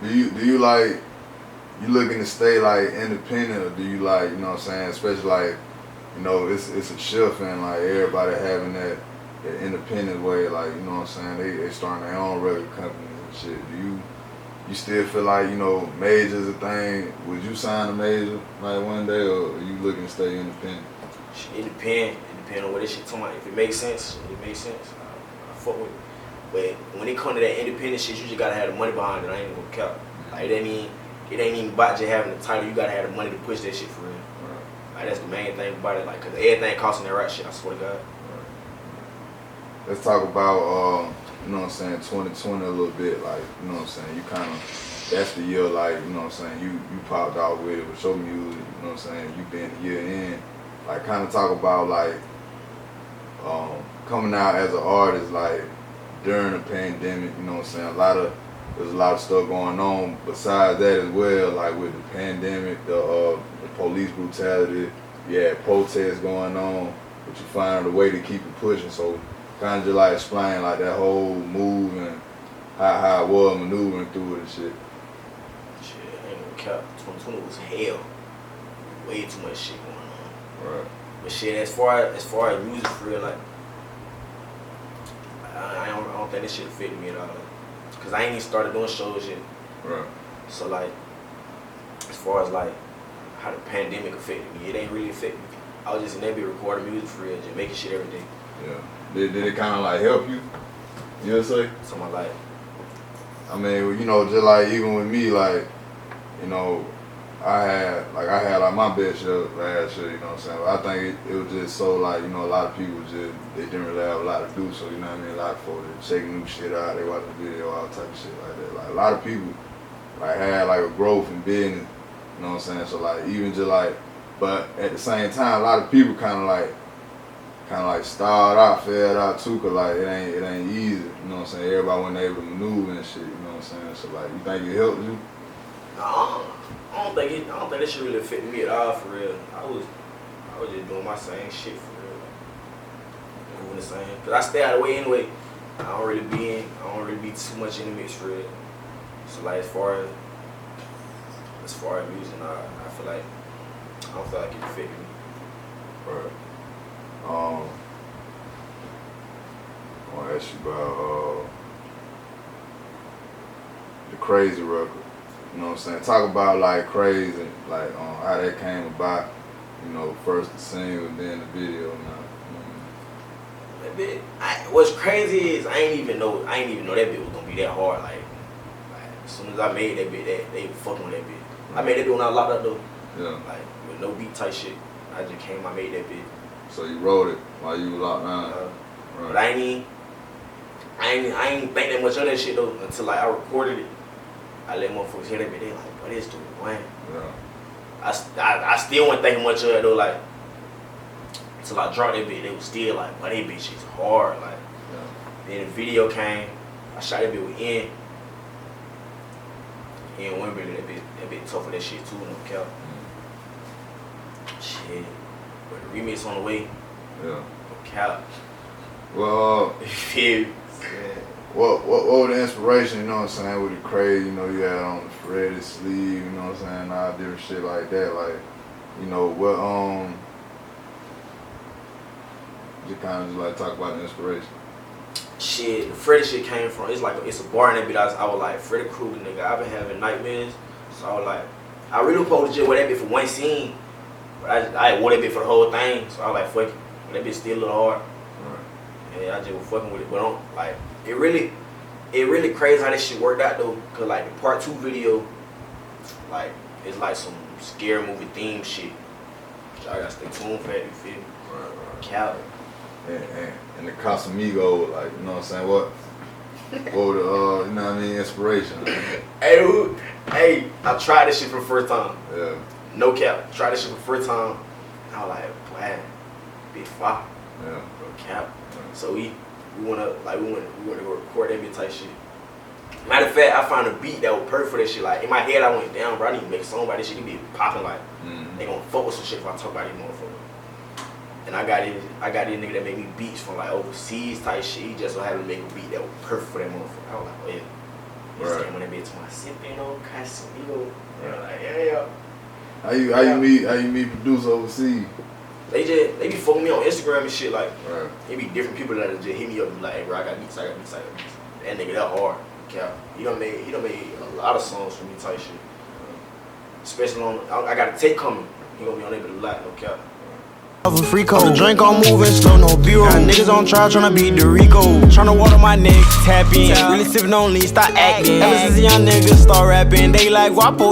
Do you like, you looking to stay like independent, or do you like, you know what I'm saying, especially like, you know, it's a shift in like everybody having that independent way, like, you know what I'm saying, they starting their own record companies and shit. Do you still feel like, you know, major's a thing? Would you sign a major like one day, or are you looking to stay independent? It depends. It depends on what this shit talking about. If it makes sense, it makes sense. I fuck with it. But when it comes to that independent shit, you just gotta have the money behind it. I ain't gonna cap. Like, it ain't even about just having the title. You gotta have the money to push that shit for real. Right. Like, that's the main thing about it. Like, cause everything costing that right shit. I swear to God. Right. Let's talk about you know what I'm saying, 2020 a little bit. Like, you know what I'm saying, you kind of, that's the year, like, you know what I'm saying, you popped out with it with your music. You know what I'm saying, you been a year in. Like, kind of talk about like coming out as an artist, like during the pandemic. You know what I'm saying, there's a lot of stuff going on besides that as well, like with the pandemic, the police brutality, you had protests going on, but you find a way to keep it pushing. So kind of just like explain like that whole move and how it was maneuvering through it and shit. Shit, I ain't gonna cap. 2020 was hell. Way too much shit going on. Right. But shit, as far as music for real, like, I don't think this shit affected me at all. Cause I ain't even started doing shows yet. Right. So like, as far as like how the pandemic affected me, it ain't really affected me. I was just in that bit recording music for real, just making shit every day. Yeah. Did it kind of like help you? You know what I'm saying? So my life. I mean, you know, just like even with me, like, you know, I had like my best show last year, you know what I'm saying? But I think it was just so like, you know, a lot of people they didn't really have a lot to do, so you know what I mean, a lot of folks they checking new shit out, they watching video, all type of shit like that. Like a lot of people like had like a growth in business, you know what I'm saying? So like even just like, but at the same time, a lot of people kind of like started out, failed out too, cause like it ain't easy, you know what I'm saying? Everybody wasn't able to maneuver and shit, you know what I'm saying? So like, you think it helped you? No, I don't think that shit really affected me at all for real. I was just doing my same shit for real, like, moving the same. Cause I stay out of the way anyway. I don't really be too much in the mix for real. So like as far as music, I feel like I don't feel like it affected me. Right. I want to ask you about the Crazy record. You know what I'm saying? Talk about like Crazy, like how that came about. You know, first the single, then the video. That bit, what's crazy is I ain't even know that bit was gonna be that hard. Like as soon as I made that bit, they fucking with that bit. I made that bit when I was locked up though. Yeah. Like with no beat type shit. I just came, I made that bit. So you wrote it while you were locked down. Right. But I ain't think that much of that shit though until like I recorded it. I let motherfuckers hear that bit. They like, what is doing, man? Yeah. I still wasn't thinking much of it though. Like until I dropped that bit, they was still like, but that bitch shit's hard. Like then the video came. I shot that bit with N. N Wimberly, that bit tough for that shit too, no cap. Shit. But the remix on the way. Yeah. No cap. Well, yeah. What was the inspiration, you know what I'm saying, with the Crazy, you know, you had on the Freddy sleeve, you know what I'm saying, all different shit like that, like, you know, what, just kind of just like talk about the inspiration. Shit, the Freddy shit came from, it's a bar in that bit. I was like, Freddy Krueger, nigga, I've been having nightmares, so I was like, I really supposed to just wear that bit for one scene, but I wore that bit for the whole thing, so I was like, fuck it, that bit still a little hard. Right. Yeah, I just was fucking with it, but like, it really crazy how this shit worked out though, cause like the part 2 video, like it's like some scary movie theme shit. Y'all gotta stay tuned for that, you feel me? Right. Cali. And the Casamigo, like, you know what I'm saying, what were the, you know what I mean, inspiration? Hey, I tried this shit for the first time. Yeah. No cap, tried this shit for the first time. I was like, wow, big fire. Yeah. No cap. So we went to go record that bit type shit. Matter of fact, I found a beat that was perfect for that shit. Like in my head, I went down, bro. I need to make a song about this shit. It be popping like they gonna fuck with some shit if I talk about these motherfuckers. And I got this nigga that made me beats from like overseas type shit. He just so happened to make a beat that was perfect for that motherfucker. I was like, oh yeah. He just came on that bitch to my Simpino, Casemiro. Like, yeah. How you meet producer overseas? They be fucking me on Instagram and shit. Like, Right. it be different people that just hit me up and be like, hey, bro, I got beats. That nigga that hard. Cap. He done made a lot of songs for me type shit. Especially on, I got a tape coming. He gonna be on there with a lot, no cap. Of a free code, drink on moving slow, no B-roll. Got niggas on trial tryna beat the Rico. Tryna water my neck, tap in. Really sippin' on lean, start acting. Ever since a young nigga start rapping, they like Guapo.